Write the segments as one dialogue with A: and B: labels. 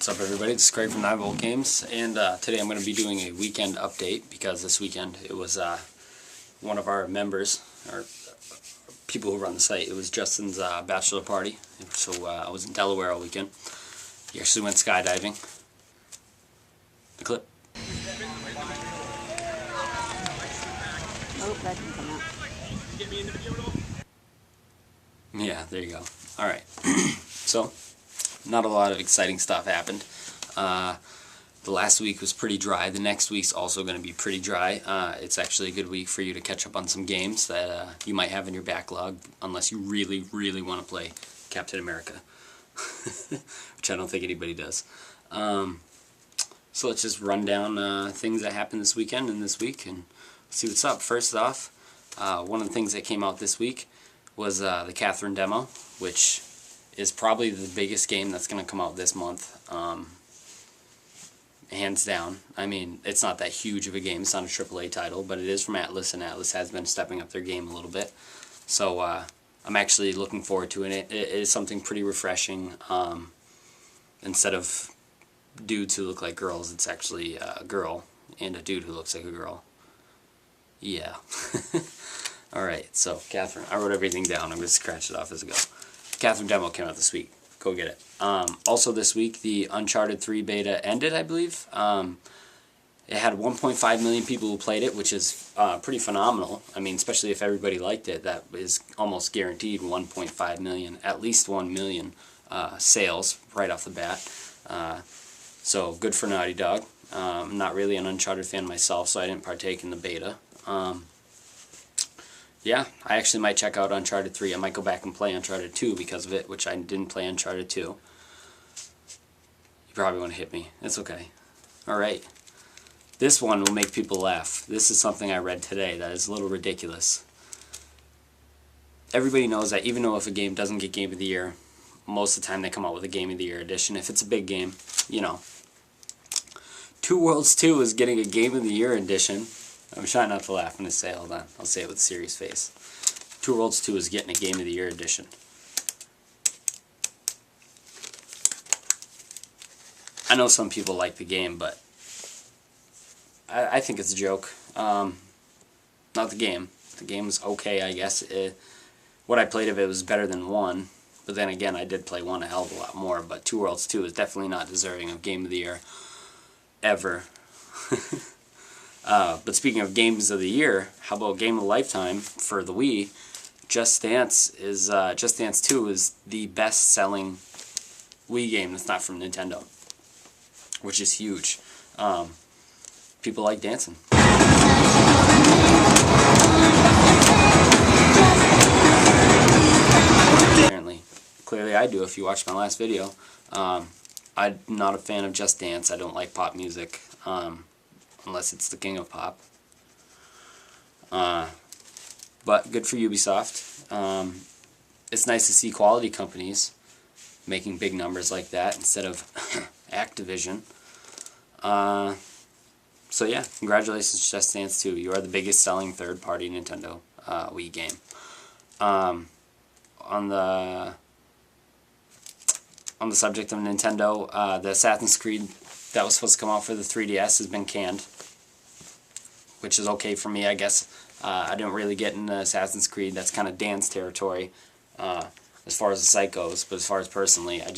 A: What's up, everybody? It's Craig from Nyne Games, and today I'm going to be doing a weekend update because this weekend it was one of our members, or people who run the site, it was Justin's bachelor party, so I was in Delaware all weekend. He actually went skydiving. The clip.
B: Oh, that didn't come out.
A: Yeah, there you go. Alright, so not a lot of exciting stuff happened. The last week was pretty dry. The next week's also going to be pretty dry. It's actually a good week for you to catch up on some games that you might have in your backlog, unless you really, really want to play Captain America, which I don't think anybody does. So let's just run down things that happened this weekend and this week and see what's up. First off, one of the things that came out this week was the Catherine demo, which is probably the biggest game that's going to come out this month. Hands down. I mean, it's not that huge of a game. It's not a AAA title, but it is from Atlas, and Atlas has been stepping up their game a little bit. So I'm actually looking forward to it. It is something pretty refreshing. Instead of dudes who look like girls, it's actually a girl and a dude who looks like a girl. Yeah. Alright, so Catherine. I wrote everything down. I'm going to scratch it off as I go. Catherine demo came out this week. Go get it. Also this week, the Uncharted 3 beta ended, I believe. It had 1.5 million people who played it, which is pretty phenomenal. I mean, especially if everybody liked it, that is almost guaranteed 1.5 million, at least 1 million sales right off the bat. So good for Naughty Dog. I'm not really an Uncharted fan myself, so I didn't partake in the beta. Yeah, I actually might check out Uncharted 3. I might go back and play Uncharted 2 because of it, which I didn't play Uncharted 2. You probably want to hit me. It's okay. Alright. This one will make people laugh. This is something I read today that is a little ridiculous. Everybody knows that even though if a game doesn't get Game of the Year, most of the time they come out with a Game of the Year edition. If it's a big game, you know. Two Worlds 2 is getting a Game of the Year edition. I'm trying not to laugh when I say, hold on, I'll say it with a serious face. Two Worlds 2 is getting a Game of the Year edition. I know some people like the game, but I think it's a joke. Not the game. The game was okay, I guess. What I played of it was better than 1, but then again, I did play 1 a hell of a lot more, but Two Worlds 2 is definitely not deserving of Game of the Year ever. But speaking of games of the year, how about Game of a Lifetime for the Wii? Just Dance 2 is the best-selling Wii game that's not from Nintendo, which is huge. People like dancing. Apparently, clearly I do. If you watched my last video, I'm not a fan of Just Dance. I don't like pop music. Unless it's the king of pop. But good for Ubisoft. It's nice to see quality companies making big numbers like that instead of Activision. So yeah, congratulations Just Dance 2. You are the biggest selling third-party Nintendo Wii game. On the subject of Nintendo, the Assassin's Creed that was supposed to come out for the 3DS has been canned, which is okay for me, I guess. I didn't really get into Assassin's Creed. That's kind of Dan's territory as far as the site goes, but as far as personally, I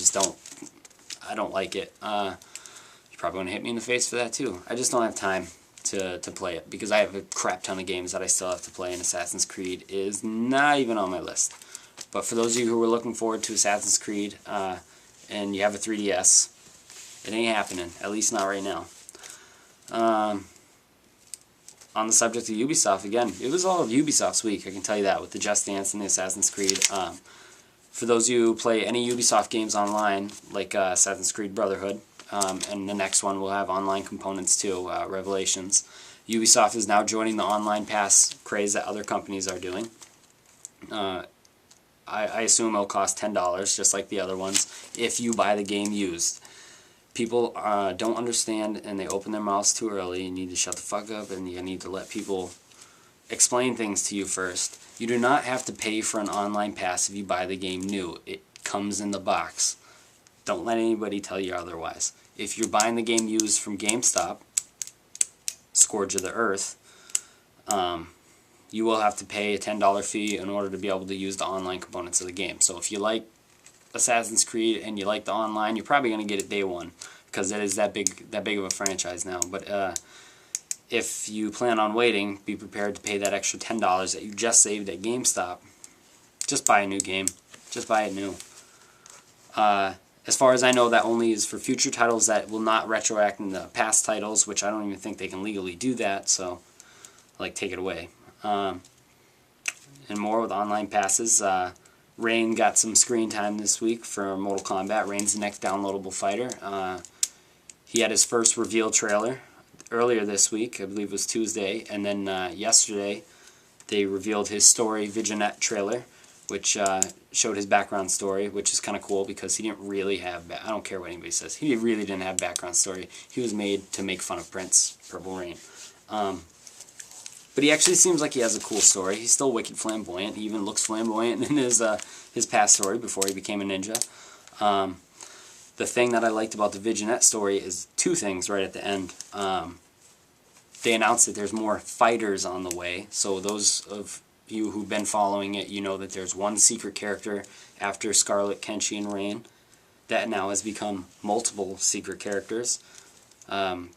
A: don't like it. You probably want to hit me in the face for that too. I just don't have time to play it because I have a crap ton of games that I still have to play, and Assassin's Creed is not even on my list. But for those of you who are looking forward to Assassin's Creed and you have a 3DS, it ain't happening, at least not right now. On the subject of Ubisoft, again, it was all of Ubisoft's week, I can tell you that, with the Just Dance and the Assassin's Creed. For those of you who play any Ubisoft games online, like Assassin's Creed Brotherhood, and the next one will have online components too, Revelations, Ubisoft is now joining the online pass craze that other companies are doing. I assume it'll cost $10, just like the other ones, if you buy the game used. People don't understand, and they open their mouths too early. You need to shut the fuck up, and you need to let people explain things to you first. You do not have to pay for an online pass if you buy the game new. It comes in the box. Don't let anybody tell you otherwise. If you're buying the game used from GameStop, Scourge of the Earth, you will have to pay a $10 fee in order to be able to use the online components of the game. So if you like Assassin's Creed and you like the online, you're probably going to get it day one, because it is that big of a franchise now. But if you plan on waiting, be prepared to pay that extra $10 that you just saved at GameStop. Just buy a new game. Just buy it new. As far as I know, that only is for future titles that will not retroact in the past titles, which I don't even think they can legally do that, so, like, take it away. And more with online passes. Rain got some screen time this week for Mortal Kombat. Rain's the next downloadable fighter. He had his first reveal trailer earlier this week, I believe it was Tuesday, and then yesterday they revealed his story vignette trailer, which showed his background story, which is kind of cool because he didn't really have, I don't care what anybody says, he really didn't have background story. He was made to make fun of Prince, Purple Rain. But he actually seems like he has a cool story. He's still wicked flamboyant. He even looks flamboyant in his past story before he became a ninja. The thing that I liked about the vignette story is two things right at the end. They announced that there's more fighters on the way, so those of you who've been following it, you know that there's one secret character after Scarlet, Kenshi, and Rain that now has become multiple secret characters,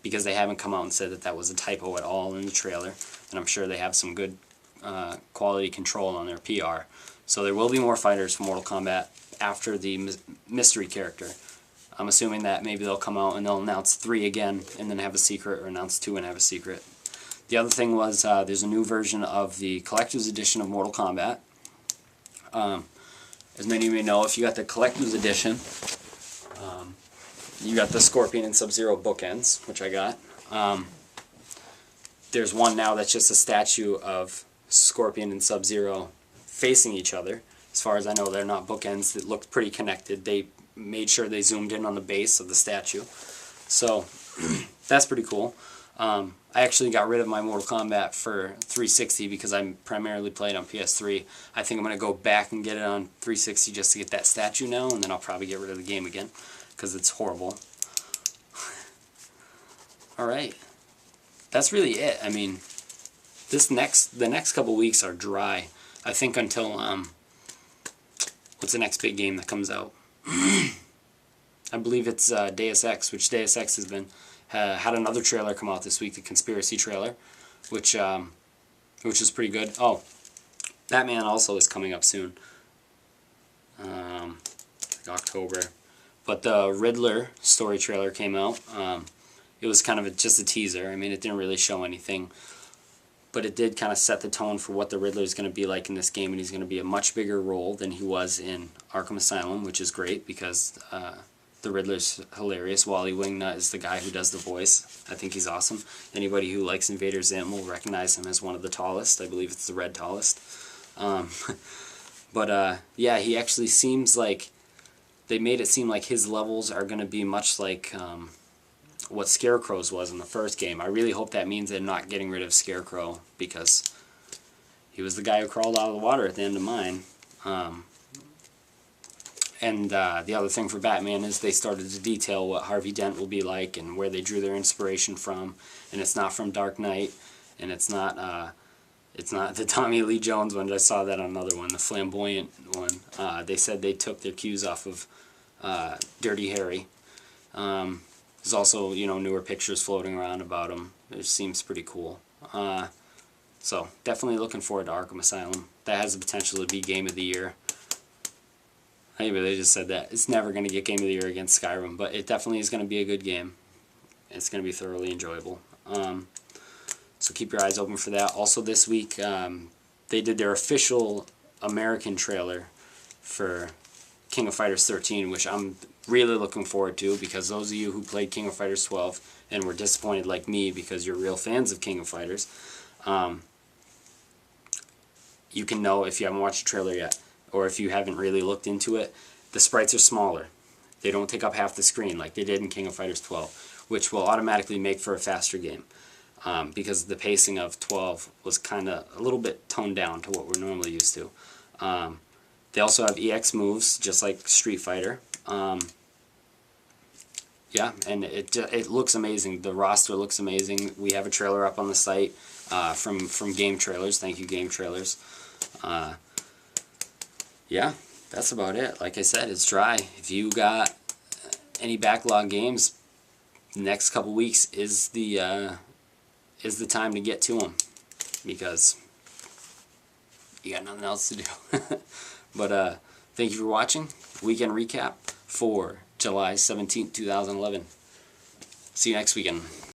A: because they haven't come out and said that that was a typo at all in the trailer, and I'm sure they have some good quality control on their PR. So there will be more fighters for Mortal Kombat after the mystery character. I'm assuming that maybe they'll come out and they'll announce 3 again and then have a secret, or announce 2 and have a secret. The other thing was there's a new version of the Collector's Edition of Mortal Kombat. As many of you may know, if you got the Collector's Edition, you got the Scorpion and Sub-Zero bookends, which I got. There's one now that's just a statue of Scorpion and Sub-Zero facing each other. As far as I know, they're not bookends. It looked pretty connected. They made sure they zoomed in on the base of the statue. So that's pretty cool. I actually got rid of my Mortal Kombat for 360 because I primarily played on PS3. I think I'm going to go back and get it on 360 just to get that statue now, and then I'll probably get rid of the game again because it's horrible. Alright. That's really it. I mean, the next couple weeks are dry. I think until, what's the next big game that comes out? I believe it's Deus Ex, which Deus Ex has been had another trailer come out this week, the Conspiracy trailer, which is pretty good. Oh, Batman also is coming up soon, like October. But the Riddler story trailer came out. It was kind of just a teaser. I mean, it didn't really show anything, but it did kind of set the tone for what the Riddler is going to be like in this game, and he's going to be a much bigger role than he was in Arkham Asylum, which is great because the Riddler's hilarious. Wally Wingnut is the guy who does the voice. I think he's awesome. Anybody who likes Invader Zim will recognize him as one of the tallest. I believe it's the red tallest. Yeah, he actually seems like they made it seem like his levels are going to be much like what Scarecrow's was in the first game. I really hope that means they're not getting rid of Scarecrow, because he was the guy who crawled out of the water at the end of mine. And the other thing for Batman is they started to detail what Harvey Dent will be like and where they drew their inspiration from. And it's not from Dark Knight, and it's not the Tommy Lee Jones one. I saw that on another one, the flamboyant one. They said they took their cues off of Dirty Harry. There's also, you know, newer pictures floating around about him. It seems pretty cool. So definitely looking forward to Arkham Asylum. That has the potential to be Game of the Year. Anyway, they just said that it's never going to get Game of the Year against Skyrim, but it definitely is going to be a good game. It's going to be thoroughly enjoyable. So keep your eyes open for that. Also this week, they did their official American trailer for King of Fighters 13, which I'm really looking forward to, because those of you who played King of Fighters 12 and were disappointed like me because you're real fans of King of Fighters, you can know, if you haven't watched the trailer yet, or if you haven't really looked into it, the sprites are smaller. They don't take up half the screen like they did in King of Fighters 12, which will automatically make for a faster game, because the pacing of 12 was kind of a little bit toned down to what we're normally used to. They also have EX moves, just like Street Fighter. yeah, and it looks amazing. The roster looks amazing. We have a trailer up on the site from Game Trailers. Thank you, Game Trailers. Yeah, that's about it. Like I said, it's dry. If you got any backlog games, next couple weeks is the time to get to them, because you got nothing else to do. But thank you for watching. Weekend recap for July 17th, 2011. See you next weekend.